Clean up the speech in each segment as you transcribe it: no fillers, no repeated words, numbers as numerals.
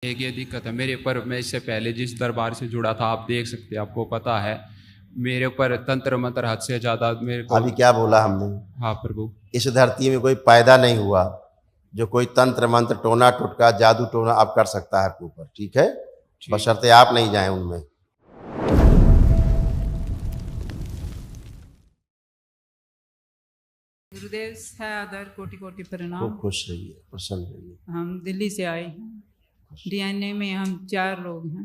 एक ये दिक्कत है मेरे पर। मैं इससे पहले जिस दरबार से जुड़ा था, आप देख सकते हैं, आपको पता है, मेरे ऊपर तंत्र मंत्र हद से ज्यादा मेरे को। अभी क्या बोला हमने? हाँ प्रभु। इस धरती में कोई पैदा नहीं हुआ जो कोई तंत्र मंत्र टोना टुटका जादू टोना आप कर सकता है आपके ऊपर, ठीक है? ठीक। बशर्ते आप नहीं जाएं उनमें। गुरुदेव है आदर, कोटि कोटि प्रणाम। खूब खुश रहिए, प्रसन्न रहिए। हम दिल्ली से आए हैं। डीएनए में हम 4 लोग हैं।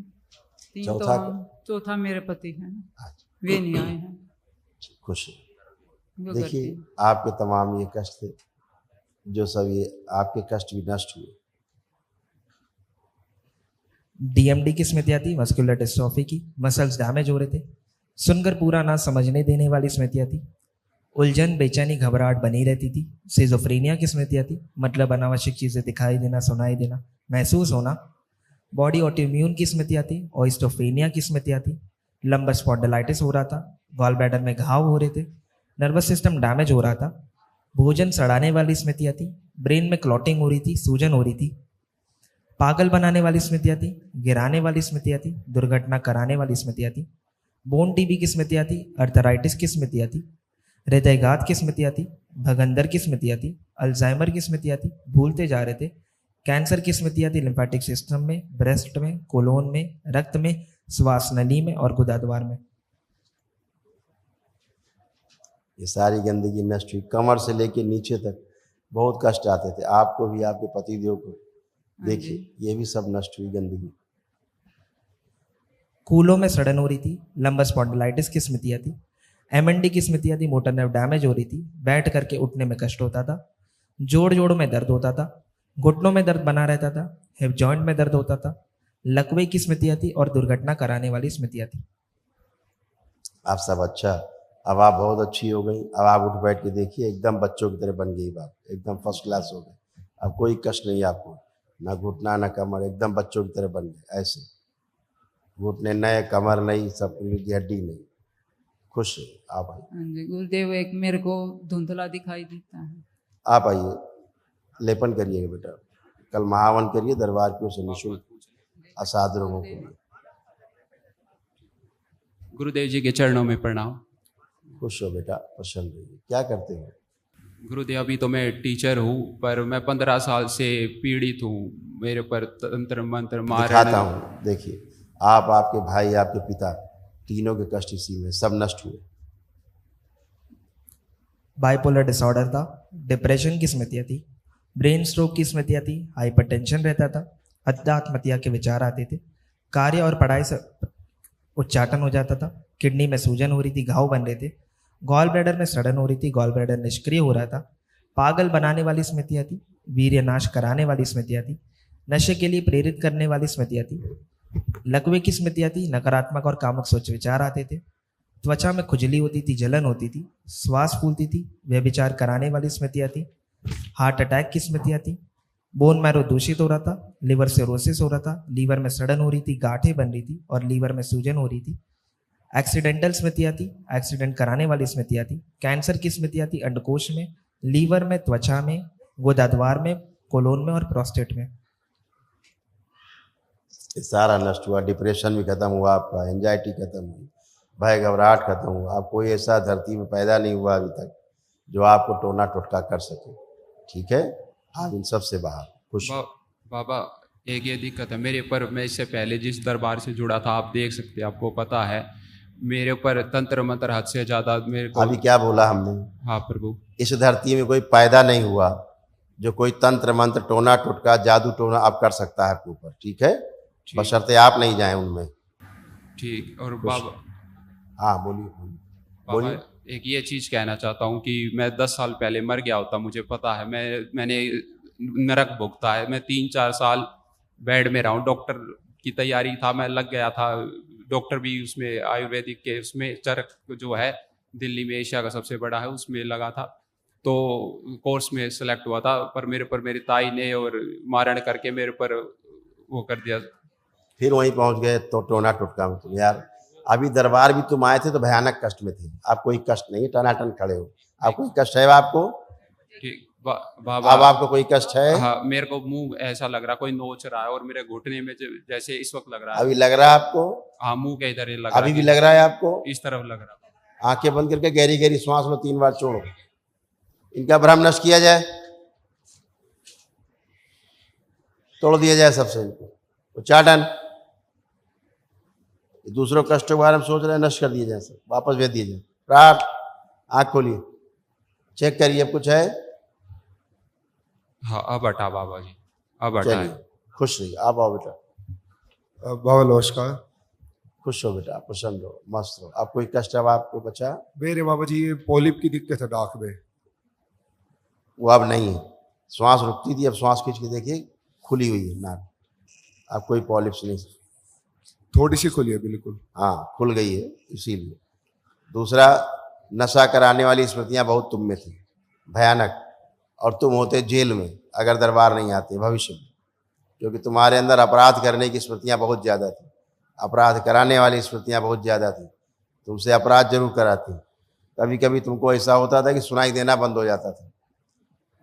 3 तो चौथा हम, चौथा मेरे पति हैं, अच्छा, वे नहीं आए हैं। खुश रहिए। वो देखिए, करते हैं। आपके तमाम ये कष्ट थे, जो सब ये आपके कष्ट भी नष्ट हुए। डीएमडी की स्मृतियाँ थी, मस्कुलर डिस्ट्रॉफी की, मसल्स डैमेज हो रहे थे, सुनकर पूरा ना समझने देने वाली स्मृतियाँ थी, उलझन बेचैनी घबराहट बनी रहती थी, सिजोफ्रेनिया की स्मृतियाँ थी, मतलब अनावश्यक चीज़ें दिखाई देना, सुनाई देना, महसूस होना, बॉडी ऑटोइम्यून की स्मृतियाँ थी, ऑइस्टोफेनिया की स्मृतियाँ थी, लंबर स्पॉन्डिलाइटिस हो रहा था, गॉल ब्लैडर में घाव हो रहे थे, नर्वस सिस्टम डैमेज हो रहा था, भोजन सड़ाने वाली स्मृतियाँ थी, ब्रेन में क्लॉटिंग हो रही थी, सूजन हो रही थी, पागल बनाने वाली स्मृतियाँ थी, गिराने वाली स्मृतियाँ थी, दुर्घटना कराने वाली स्मृतियाँ थी, बोन टीबी की स्मृतियाँ थी, अर्थराइटिस की स्मृतियाँ थी, हृदयघात की स्मृतियाँ थी, भगंदर की स्मृतियाँ थी, अल्जाइमर की स्मृतियाँ थी, भूलते जा रहे थे, कैंसर की स्मृतियाँ थी, लिम्फेटिक सिस्टम में, ब्रेस्ट में, कोलोन में, रक्त में, श्वास नली में और गुदाद्वार में। ये सारी गंदगी नष्ट हुई, कमर से लेके नीचे तक बहुत कष्ट आते थे आपको भी, आपके पतिदेव को। देखिए, ये भी सब नष्ट हुई गंदगी। कूलों में सड़न हो रही थी, लंबर स्पॉन्डिलाइटिस की स्मृतियाँ थी, एमएनडी की स्मृतियाँ थी, मोटर नर्व डैमेज हो रही थी, बैठ करके उठने में कष्ट होता था, जोड़ जोड़ में दर्द होता था, घुटनों में दर्द बना रहता था, हिप जॉइंट में दर्द होता था, लकवे की स्मृतियाँ थी और दुर्घटना कराने वाली स्मृतियाँ थी। आप सब अच्छा, अब आप बहुत अच्छी हो गई। अब आप उठ बैठ के देखिए, एकदम बच्चों की तरह बन गई बात, एकदम फर्स्ट क्लास हो गए। अब कोई कष्ट नहीं आपको, ना घुटना ना कमर, एकदम बच्चों की तरह बन गए। ऐसे घुटने नए, कमर नहीं, सब की हड्डी नहीं। खुश है आप आइए। हाँ जी गुरुदेव, एक मेरे को धुंधला दिखाई देता है। आप आइए, लेपन करिएगा बेटा, कल महावन करिए दरबार की ओर से निःशुल्क असाध रोगों के लिए। गुरुदेव जी के चरणों में प्रणाम। खुश हो बेटा, प्रसन्न रहिए। क्या करते हो? गुरुदेव अभी तो मैं टीचर हूँ, पर मैं 15 साल से पीड़ित हूँ। मेरे पर तंत्र मंत्र दिखाता मारण। हूँ, देखिए, आप, आपके भाई, आपके पिता, तीनों के कष्ट इसी में, सब नष्ट हुए। बाइपोलर डिसऑर्डर था, डिप्रेशन की स्मृतियाँ थी, ब्रेन स्ट्रोक की स्मृतियाँ थी, हाइपरटेंशन रहता था, अध्यात्मतिया के विचार आते थे, कार्य और पढ़ाई से उच्चाटन हो जाता था, किडनी में सूजन हो रही थी, घाव बन रहे थे, गॉल ब्लैडर में सड़न हो रही थी, गॉल ब्लैडर निष्क्रिय हो रहा था, पागल बनाने वाली स्मृतियाँ थी, वीर्य नाश कराने वाली स्मृतियाँ थी, नशे के लिए प्रेरित करने वाली स्मृतियाँ थी, लकवे की स्मृतियाँ थी, नकारात्मक और कामुक सोच विचार आते थे, त्वचा में खुजली होती थी, जलन होती थी, श्वास फूलती थी, व्यभिचार कराने वाली स्मृतियाँ थी, हार्ट अटैक की स्मृतियाँ थी, बोन मैरो दूषित हो रहा था, लिवर सिरोसिस हो रहा था, लीवर में सड़न हो रही थी, गांठें बन रही थी और लीवर में सूजन हो रही थी, एक्सीडेंटल स्मृतियाँ थी, एक्सीडेंट कराने वाली स्मृतियाँ थी, कैंसर की स्मृतियाँ थी, अंडकोश में, लीवर में, त्वचा में, गुदाद्वार में, कोलोन में और प्रोस्टेट में। ये सारा नष्ट हुआ। डिप्रेशन भी खत्म हुआ आपका, एंजाइटी खत्म हुई, भय घबराहट खत्म हुआ। आप कोई ऐसा धरती में पैदा नहीं हुआ अभी तक जो आपको टोना टोटका कर सके, ठीक है? आप इन सब से बाहर। खुश बा, बाबा एक ये दिक्कत है मेरे पर। मैं इससे पहले जिस दरबार से जुड़ा था, आप देख सकते हैं, आपको पता है, मेरे ऊपर तंत्र मंत्र हद से ज्यादा मेरे को। अभी क्या बोला हमने? हाँ प्रभु। इस धरती में कोई पैदा नहीं हुआ जो कोई तंत्र मंत्र टोना टोटका जादू टोना आप कर सकता है आपके ऊपर, ठीक है? बशर्ते आप नहीं जाएं उनमें। ठीक। और खुश। बाबा, हाँ बोलिए बोलिए बाबा बोलिए। एक ये चीज़ कहना चाहता हूँ कि मैं 10 साल पहले मर गया होता, मुझे पता है। मैंने नरक भुगता है। मैं 3-4 साल बेड में रहा हूँ। डॉक्टर की तैयारी था, मैं लग गया था। डॉक्टर भी उसमें आयुर्वेदिक के उसमें चरक जो है दिल्ली में एशिया का सबसे बड़ा है, उसमें लगा था। तो कोर्स में सेलेक्ट हुआ था, पर मेरे पर मेरी ताई ने और मारण करके मेरे पर वो कर दिया। फिर वहीं पहुंच गए तो टोना टोटका में तुम यार। अभी दरबार भी तुम आए थे तो भयानक कष्ट में थे, आप कोई कष्ट नहीं, टनाटन खड़े हो। आप कोई कष्ट है आपको? ठीक। बाबा अब आपको कोई कष्ट है? हाँ, मेरे को मुंह ऐसा लग रहा कोई नोच रहा है और मेरे घुटने में जैसे इस वक्त लग रहा है। अभी लग रहा है आपको? हाँ, मुंह के इधर ही लग रहा है। अभी भी लग रहा है आपको? इस तरफ लग रहा है। आंखें बंद करके गहरी गहरी श्वास लो, 3 बार छोड़ो। इनका भ्रम नष्ट किया जाए, तोड़ दिया जाए सबसे इनको, उच्चाटन। दूसरों कष्टों के बारे में सोच रहे हैं, नष्ट कर दिए जाए, सब वापस भेज दिए जाए। प्रार्थ, आंख खोलिए, चेक करिए अब कुछ है? हाँ, अब हटा बाबा जी, अब हटा चलिए, है। खुश रहिए। आप आओ बेटा, बाबा नमस्कार। खुश हो बेटा, प्रसन्न रहो, मस्त रहो। अब कोई कष्ट अब आपको बचा? मेरे बाबा जी ये पॉलिप की दिक्कत है नाक में। वो अब नहीं है। श्वास रुकती थी, अब श्वास खींच के देखिए खुली हुई है नाक। अब कोई पॉलिप्स नहीं, थोड़ी सी खुली है बिल्कुल। हाँ खुल गई है, इसीलिए। दूसरा, नशा कराने वाली स्मृतियां बहुत तुम में थी, भयानक, और तुम होते जेल में अगर दरबार नहीं आते भविष्य में, क्योंकि तुम्हारे अंदर अपराध करने की स्मृतियां बहुत ज़्यादा थी, अपराध कराने वाली स्मृतियां बहुत ज़्यादा थी। तुमसे अपराध जरूर कराती। कभी कभी तुमको ऐसा होता था कि सुनाई देना बंद हो जाता था,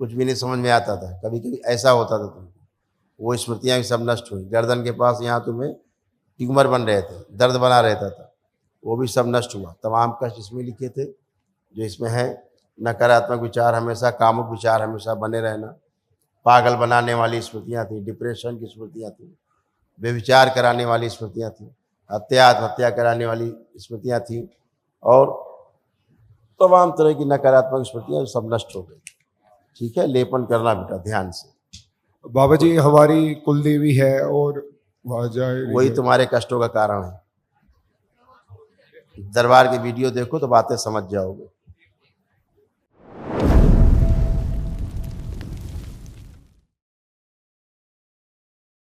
कुछ भी नहीं समझ में आता था, कभी कभी ऐसा होता था तुमको। वो स्मृतियां भी सब नष्ट हुई। गर्दन के पास यहाँ तुम्हें ट्यूमर बन रहे थे, दर्द बना रहता था, वो भी सब नष्ट हुआ। तमाम कष्ट इसमें लिखे थे जो इसमें है। नकारात्मक विचार हमेशा, कामुक विचार हमेशा बने रहना, पागल बनाने वाली स्मृतियाँ थी, डिप्रेशन की स्मृतियाँ थी, व्यभिचार कराने वाली स्मृतियाँ थी, आत्महत्या कराने वाली स्मृतियाँ थी, और तमाम तरह की नकारात्मक स्मृतियाँ सब नष्ट हो गई। ठीक है, लेपन करना बेटा ध्यान से। बाबा जी हमारी कुल देवी है और वहाँ जाए, वही तुम्हारे कष्टों का कारण है। दरबार की वीडियो देखो तो बातें समझ जाओगे।